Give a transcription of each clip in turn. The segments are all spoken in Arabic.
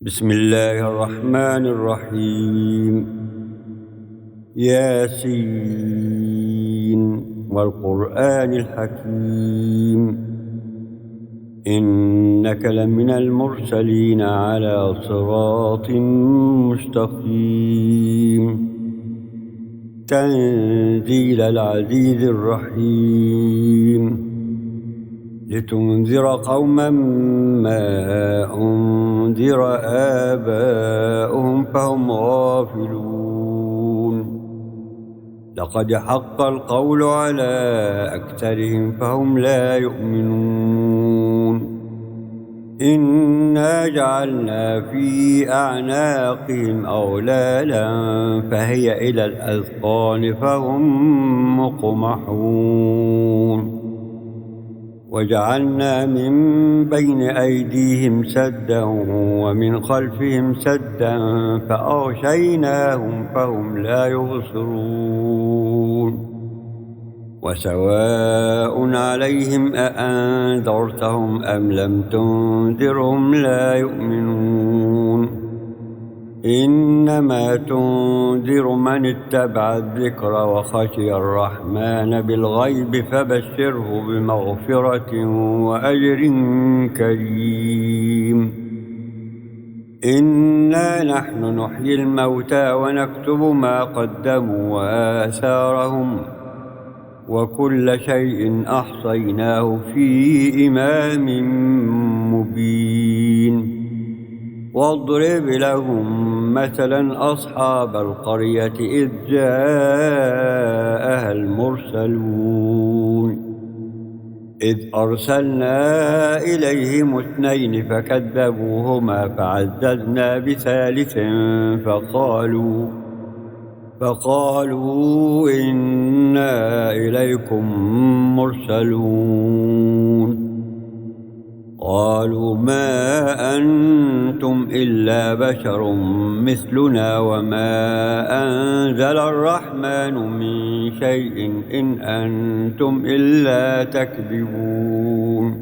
بسم الله الرحمن الرحيم. ياسين والقرآن الحكيم، إنك لمن المرسلين على صراط مستقيم، تنزيل العزيز الرحيم، لتنذر قوما ما أنذر آباؤهم فهم غافلون. لقد حق القول على أكثرهم فهم لا يؤمنون. إنا جعلنا في أعناقهم أغلالا فهي إلى الأذقان فهم مقمحون. وجعلنا من بين أيديهم سدا ومن خلفهم سدا فأغشيناهم فهم لا يبصرون. وسواء عليهم أأنذرتهم أم لم تنذرهم لا يؤمنون. إنما تنذر من اتبع الذكر وخشي الرحمن بالغيب فبشره بمغفرة وأجر كريم. إنا نحن نحيي الموتى ونكتب ما قدموا وآثارهم وكل شيء أحصيناه في إمام مبين. واضرب لهم مثلا أصحاب القرية إذ جاءها المرسلون إذ أرسلنا إليهم اثنين فكذبوهما فعززنا بثالث فقالوا إنا إليكم مرسلون. قالوا ما أنتم إلا بشر مثلنا وما أنزل الرحمن من شيء إن أنتم إلا تكذبون.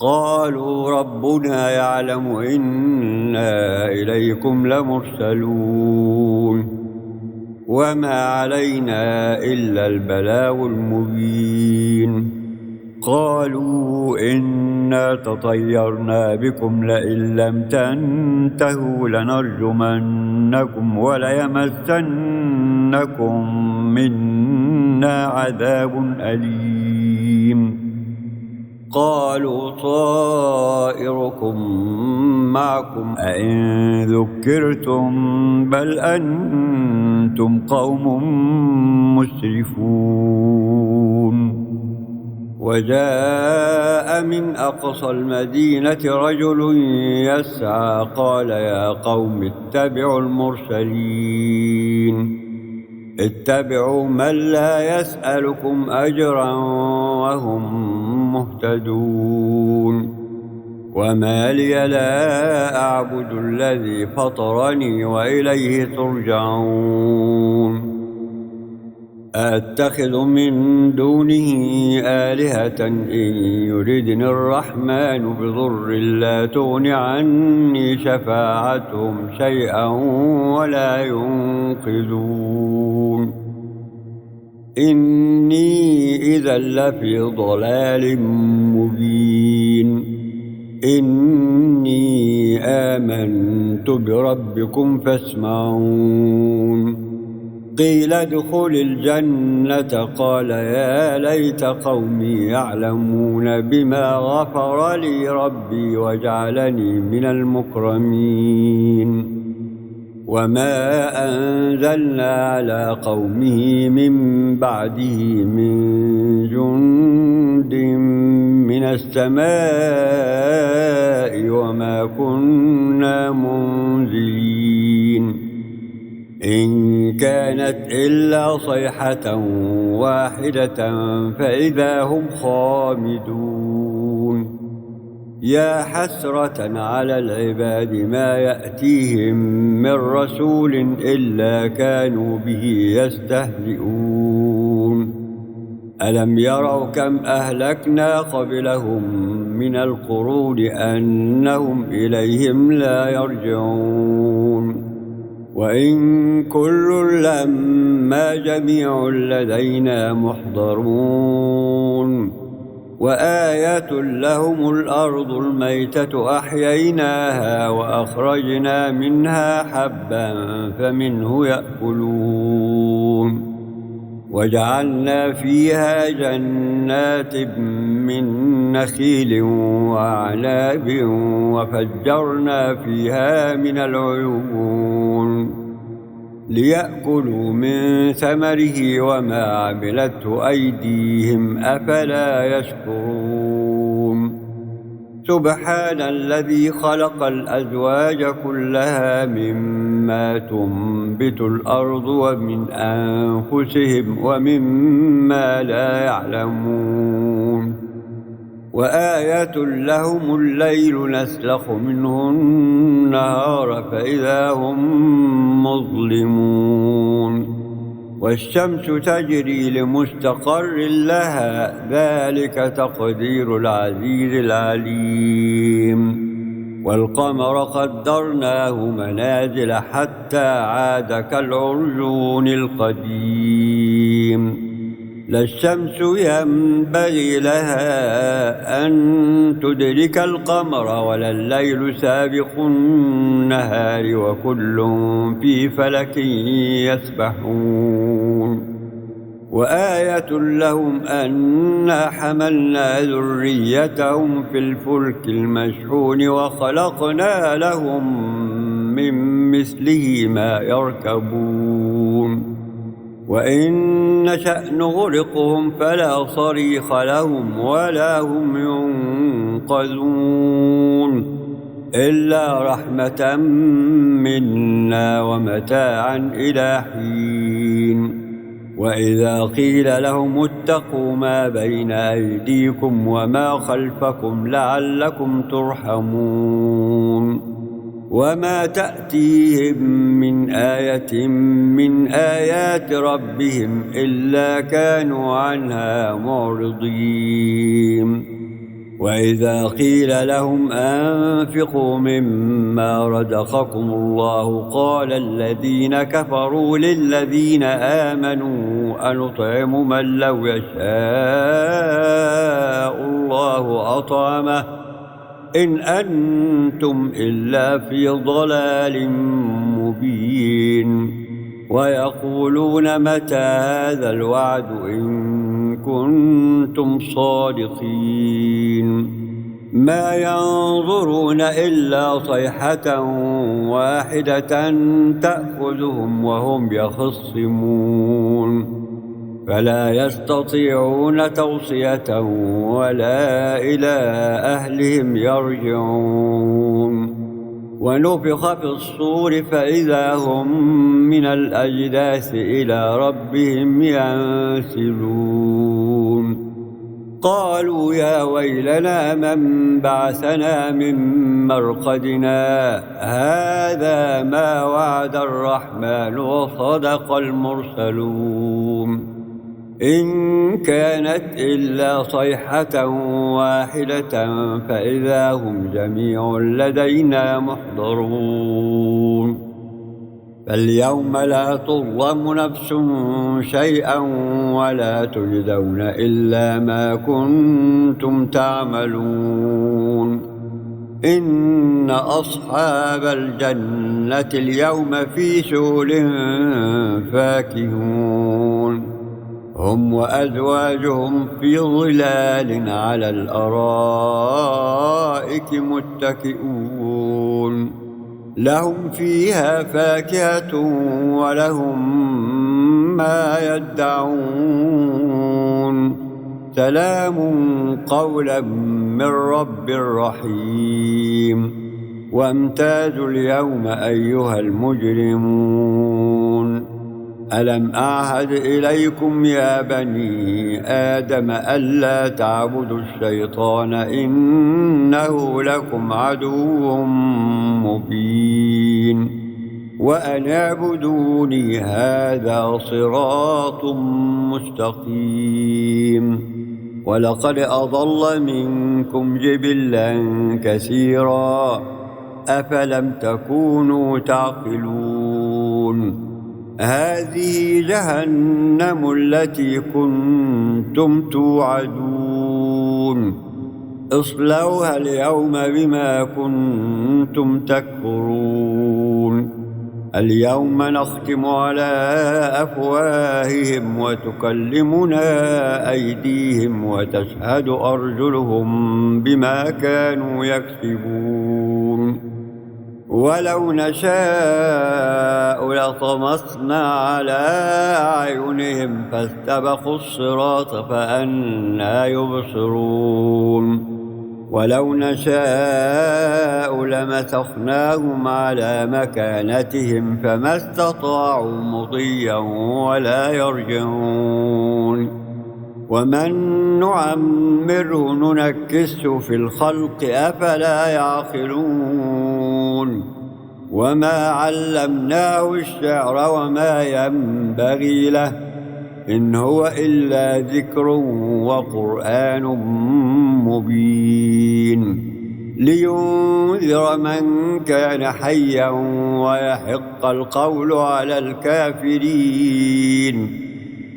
قالوا ربنا يعلم إنا إليكم لمرسلون وما علينا إلا البلاغ المبين. قالوا إنا تطيرنا بكم لئن لم تنتهوا لنرجمنكم وليمسنكم منا عذاب أليم. قالوا طائركم معكم أئن ذكرتم بل أنتم قوم مسرفون. وجاء من أقصى المدينة رجل يسعى قال يا قوم اتبعوا المرسلين اتبعوا من لا يسألكم أجرا وهم مهتدون. وما لي لا أعبد الذي فطرني وإليه ترجعون. أتخذ من دونه آلهة إن يردني الرحمن بضر لا تغن عني شفاعتهم شيئا ولا ينقذون. إني إذا لفي ضلال مبين. إني آمنت بربكم فاسمعون. قيل ادخل الجنة قال يا ليت قومي يعلمون بما غفر لي ربي وجعلني من المكرمين. وما أنزلنا على قومه من بعده من جند من السماء وما كنا منزلين. إن كانت إلا صيحة واحدة فإذا هم خامدون. يا حسرة على العباد ما يأتيهم من رسول إلا كانوا به يستهزئون. ألم يروا كم أهلكنا قبلهم من القرون أنهم إليهم لا يرجعون وإن كل لما جميع لدينا محضرون وآية لهم الأرض الميتة أحييناها وأخرجنا منها حبا فمنه يأكلون وجعلنا فيها جنات من نخيل وأعناب وفجرنا فيها من العيون ليأكلوا من ثمره وما عملته أيديهم أفلا يشكرون سبحان الذي خلق الأزواج كلها مما تنبت الأرض ومن أنفسهم ومما لا يعلمون وآية لهم الليل نسلخ منه النهار فإذا هم مظلمون والشمس تجري لمستقر لها ذلك تقدير العزيز العليم والقمر قدرناه منازل حتى عاد كالعرجون القديم لا الشمس ينبغي لها أن تدرك القمر ولا الليل سابق النهار وكل في فلك يسبحون وآية لهم أنا حملنا ذريتهم في الفلك المشحون وخلقنا لهم من مثله ما يركبون وإن نشأ نغرقهم فلا صريخ لهم ولا هم ينقذون إلا رحمة منا ومتاعا إلى حين وإذا قيل لهم اتقوا ما بين أيديكم وما خلفكم لعلكم ترحمون وما تأتيهم من آية من آيات ربهم إلا كانوا عنها معرضين وإذا قيل لهم أنفقوا مما رزقكم الله قال الذين كفروا للذين آمنوا أنطعم من لو يشاء الله أطعمه إن أنتم إلا في ضلال مبين ويقولون متى هذا الوعد إن كنتم صادقين ما ينظرون إلا صيحة واحدة تأخذهم وهم يخصمون فلا يستطيعون توصية ولا إلى أهلهم يرجعون ونفخ في الصور فإذا هم من الأجداث إلى ربهم ينسلون قالوا يا ويلنا من بعثنا من مرقدنا هذا ما وعد الرحمن وصدق المرسلون إن كانت إلا صيحة واحدة فإذا هم جميع لدينا محضرون فاليوم لا تظلم نفس شيئا ولا تجزون إلا ما كنتم تعملون إن أصحاب الجنة اليوم في شغل فاكهون هم وأزواجهم في ظلال على الأرائك متكئون لهم فيها فاكهة ولهم ما يدعون سلام قولا من رب رحيم وامتازوا اليوم أيها المجرمون ألم أعهد إليكم يا بني آدم ألا تعبدوا الشيطان إنه لكم عدو مبين وأن اعبدوني هذا صراط مستقيم ولقد أضل منكم جبلا كثيرا أفلم تكونوا تعقلون هذه جهنم التي كنتم توعدون اصلوها اليوم بما كنتم تكفرون اليوم نختم على أفواههم وتكلمنا أيديهم وتشهد أرجلهم بما كانوا يكسبون ولو نشاء لطمسنا على أعينهم فاستبقوا الصراط فأنى يبصرون ولو نشاء لمسخناهم على مكانتهم فما استطاعوا مضيا ولا يرجعون ومن نعمره ننكسه في الخلق أفلا يعقلون وما علمناه الشعر وما ينبغي له إن هو إلا ذكر وقرآن مبين لينذر من كان حيا ويحق القول على الكافرين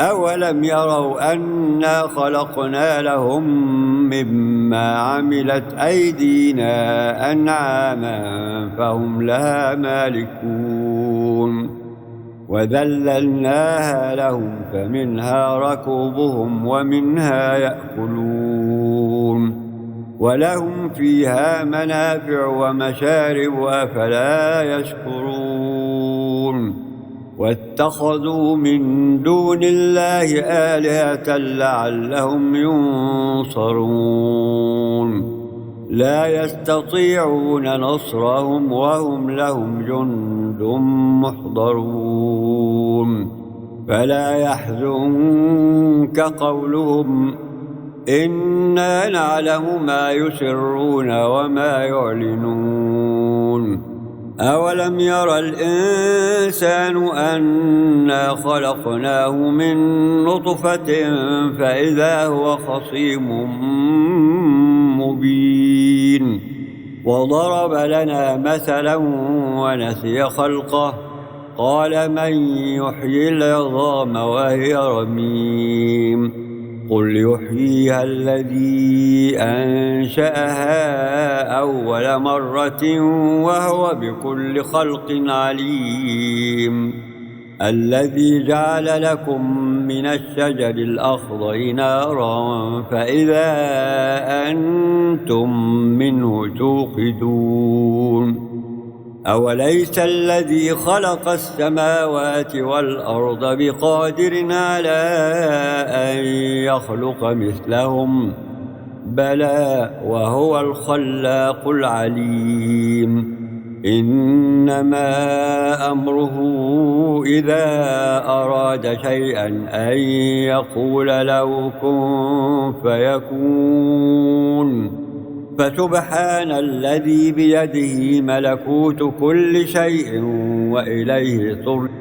أولم يروا أنا خلقنا لهم مما عملت أيدينا أنعاما فهم لها مالكون وذللناها لهم فمنها ركوبهم ومنها يأكلون ولهم فيها منافع ومشارب أفلا يشكرون واتخذوا من دون الله آلهة لعلهم ينصرون لا يستطيعون نصرهم وهم لهم جند محضرون فلا يحزنك قولهم إنا نعلم ما يسرون وما يعلنون أولم ير الإنسان أنا خلقناه من نطفة فإذا هو خصيم مبين وضرب لنا مثلا ونسي خلقه قال من يحيي العظام وهي رميم قل يحييها الذي أنشأها أول مرة وهو بكل خلق عليم الذي جعل لكم من الشجر الأخضر نارا فإذا أنتم منه توقدون أوليس الذي خلق السماوات والأرض بقادر على أن يخلق مثلهم بلى وهو الخلاق العليم إنما أمره إذا أراد شيئا أن يقول له كن فيكون فسبحان الذي بيده ملكوت كل شيء وإليه ترجعون